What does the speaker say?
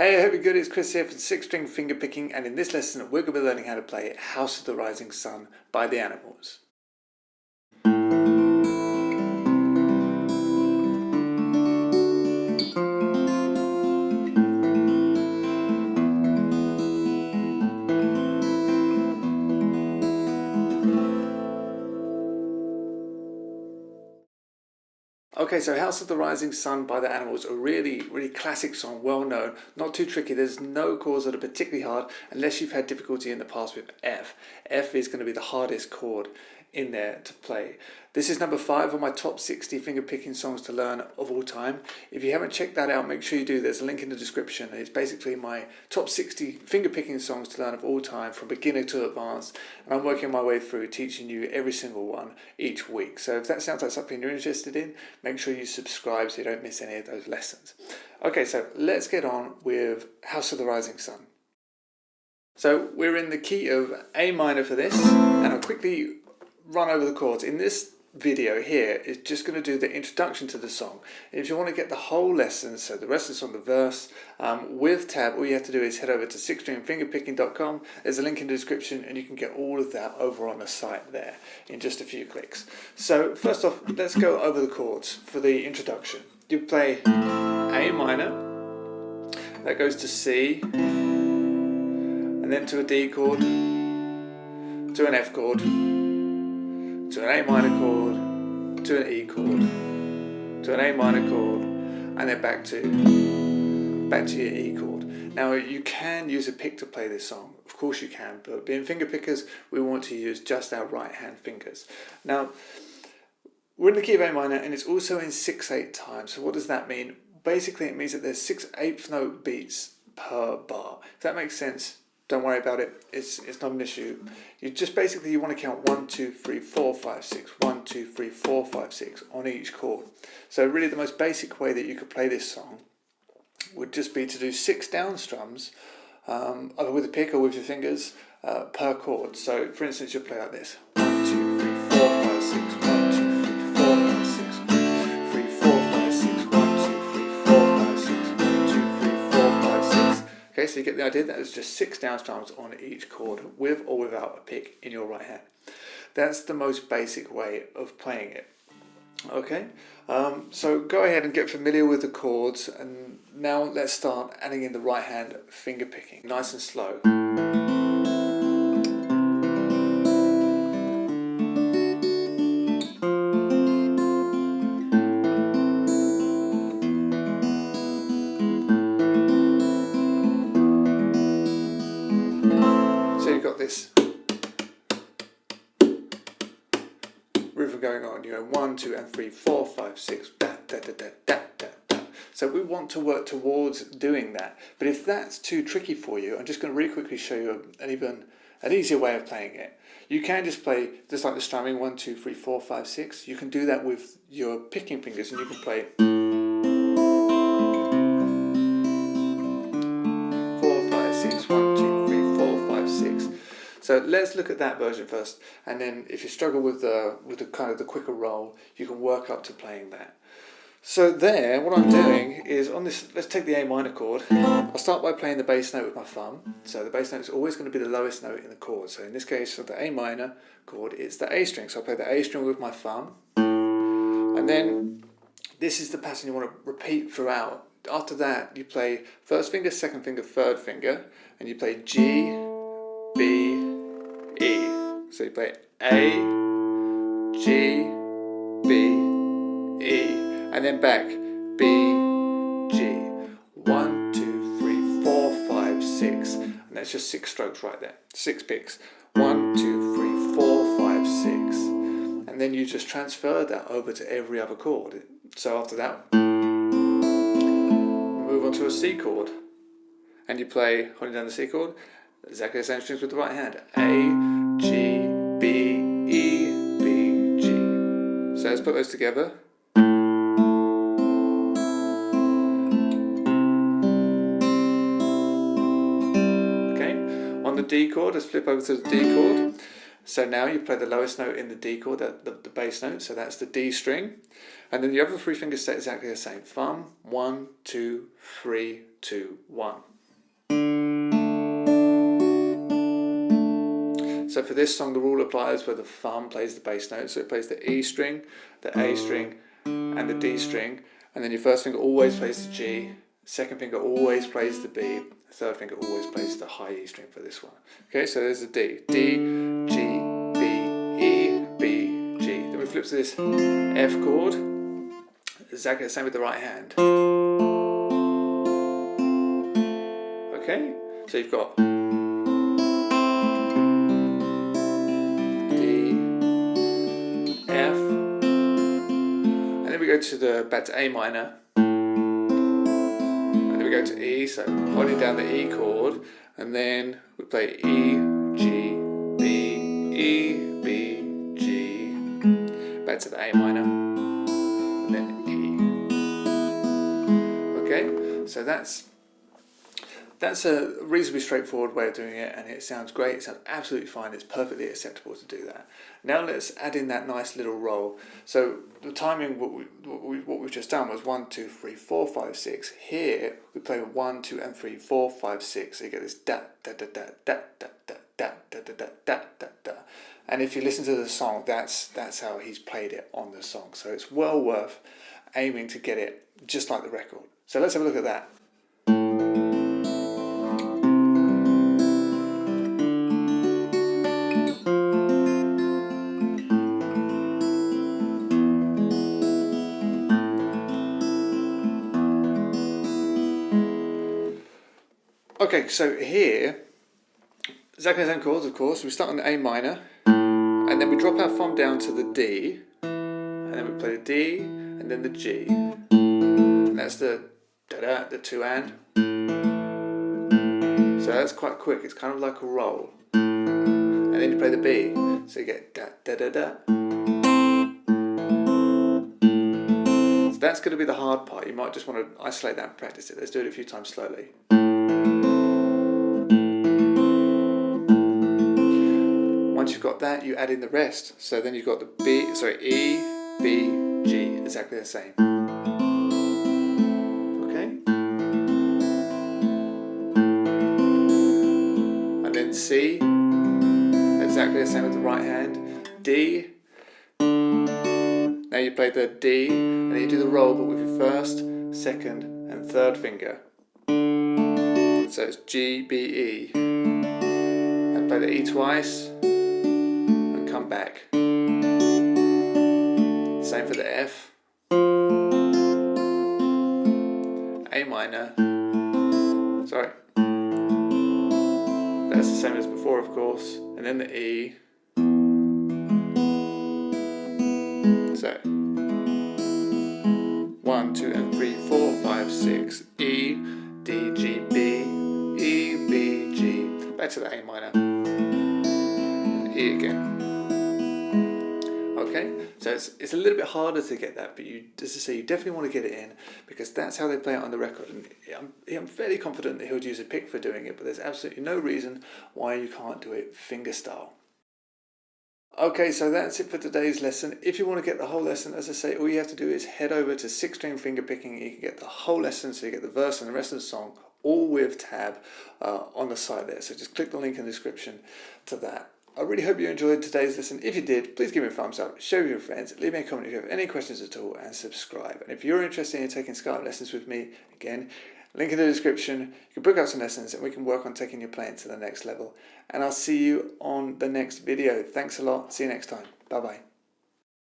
Hey, I hope you're good. It's Chris here for 6-string fingerpicking, and in this lesson we're going to be learning how to play House of the Rising Sun by the Animals. Okay, so House of the Rising Sun by the Animals, a really classic song, well known, not too tricky. There's no chords that are particularly hard unless you've had difficulty in the past with F. F is going to be the hardest chord in there to play. This is number 5 on my top 60 fingerpicking songs to learn of all time. If you haven't checked that out, make sure you do. There's a link in the description. It's basically my top 60 fingerpicking songs to learn of all time from beginner to advanced, and I'm working my way through teaching you every single one each week. So if that sounds like something you're interested in, make sure you subscribe so you don't miss any of those lessons. Okay, so let's get on with House of the Rising Sun. So we're in the key of A minor for this, and I'll quickly run over the chords. In this video here is just going to do the introduction to the song. And if you want to get the whole lesson, so the rest of the song, the verse, with tab, all you have to do is head over to 6stringfingerpicking.com. There's a link in the description and you can get all of that over on the site there in just a few clicks. So first off, let's go over the chords for the introduction. You play A minor, that goes to C, and then to a D chord, to an F chord, to an A minor chord, to an E chord, to an A minor chord, and then back to your E chord. Now you can use a pick to play this song, of course you can, but being finger pickers, we want to use just our right hand fingers. Now we're in the key of A minor and it's also in 6/8 time. So what does that mean? Basically it means that there's 6/8 note beats per bar. If that makes sense, don't worry about it, it's not an issue. You just basically you want to count 1, 2, 3, 4, 5, 6, 1, 2, 3, 4, 5, 6 on each chord. So really the most basic way that you could play this song would just be to do 6 down strums, either with a pick or with your fingers, per chord. So for instance you'll play like this: 1, 2, 3, 4, 5, 6, 1, 2, 3, 4, 5, 6, 1, 2, 3, 4, 5, 6, 1, 2, 3, 4, 5, 6, 1, 2, 3, 4, 5, 6. Okay, so you get the idea. That is just 6 down strums on each chord, with or without a pick in your right hand. That's the most basic way of playing it. Okay, so go ahead and get familiar with the chords, and now let's start adding in the right hand finger picking, nice and slow. This rhythm going on, you know, 1, 2, and 3, 4, 5, 6, da, da, da, da, da, da, da. So we want to work towards doing that. But if that's too tricky for you, I'm just going to really quickly show you an easier way of playing it. You can just play just like the strumming, 1, 2, 3, 4, 5, 6. You can do that with your picking fingers, and you can play 4, 5, 6, 1, 2, 3, 4, 5, 6. So let's look at that version first, and then if you struggle with the kind of the quicker roll, you can work up to playing that. So there, what I'm doing is on this, let's take the A minor chord. I'll start by playing the bass note with my thumb. So the bass note is always going to be the lowest note in the chord. So in this case, for the A minor chord, it's the A string. So I play the A string with my thumb, and then this is the pattern you want to repeat throughout. After that, you play first finger, second finger, third finger, and you play G, B, E. So you play A, G, B, E, and then back B, G. 1, 2, 3, 4, 5, 6, and that's just 6 strokes right there. 6 picks. 1, 2, 3, 4, 5, 6, and then you just transfer that over to every other chord. So after that, you move on to a C chord, and you play holding down the C chord. Exactly the same strings with the right hand. A, G, B, E, B, G. So let's put those together. Okay, on the D chord, let's flip over to the D chord. So now you play the lowest note in the D chord, the bass note, so that's the D string. And then the other three fingers stay exactly the same. Thumb, 1, 2, 3, 2, 1. So for this song, the rule applies where the thumb plays the bass note. So it plays the E string, the A string, and the D string. And then your first finger always plays the G. Second finger always plays the B. The third finger always plays the high E string for this one. Okay, so there's the D. D, G, B, E, B, G. Then we flip to this F chord. Exactly the same with the right hand. Okay, so you've got F, and then we go to back to A minor, and then we go to E, so holding down the E chord, and then we play E, G, B, E, B, G, back to the A minor, and then E. Okay, so that's a reasonably straightforward way of doing it, and it sounds great, it sounds absolutely fine, it's perfectly acceptable to do that. Now let's add in that nice little roll. So the timing, what we've just done was 1, 2, 3, 4, 5, 6. Here we play 1, 2, and 3, 4, 5, 6. So you get this da da da da da da da da da da da da da. And if you listen to the song, that's how he's played it on the song. So it's well worth aiming to get it just like the record. So let's have a look at that. Okay, so here, exactly the same chords, of course. We start on the A minor, and then we drop our thumb down to the D, and then we play the D, and then the G. And that's the da-da, the two and. So that's quite quick, it's kind of like a roll. And then you play the B, so you get da-da-da-da. So that's going to be the hard part. You might just want to isolate that and practice it. Let's do it a few times slowly. Once you've got that, you add in the rest. So then you've got the E, B, G, exactly the same. Okay? And then C, exactly the same with the right hand. D, now you play the D, and then you do the roll, but with your first, second, and third finger. So it's G, B, E. And play the E twice. Come back. Same for the F. A minor. Sorry. That's the same as before, of course. And then the E. So 1, 2, and 3, 4, 5, 6. E, D, G, B, E, B, G. Back to the A minor. And E again. Okay, so it's a little bit harder to get that, but as I say, you definitely want to get it in because that's how they play it on the record. And I'm fairly confident that he'll use a pick for doing it, but there's absolutely no reason why you can't do it fingerstyle. Okay, so that's it for today's lesson. If you want to get the whole lesson, as I say, all you have to do is head over to 6-string fingerpicking. You can get the whole lesson, so you get the verse and the rest of the song, all with tab on the side there. So just click the link in the description to that. I really hope you enjoyed today's lesson. If you did, please give me a thumbs up, share with your friends, leave me a comment if you have any questions at all, and subscribe. And if you're interested in taking Skype lessons with me, again, link in the description. You can book out some lessons and we can work on taking your playing to the next level. And I'll see you on the next video. Thanks a lot. See you next time. Bye-bye.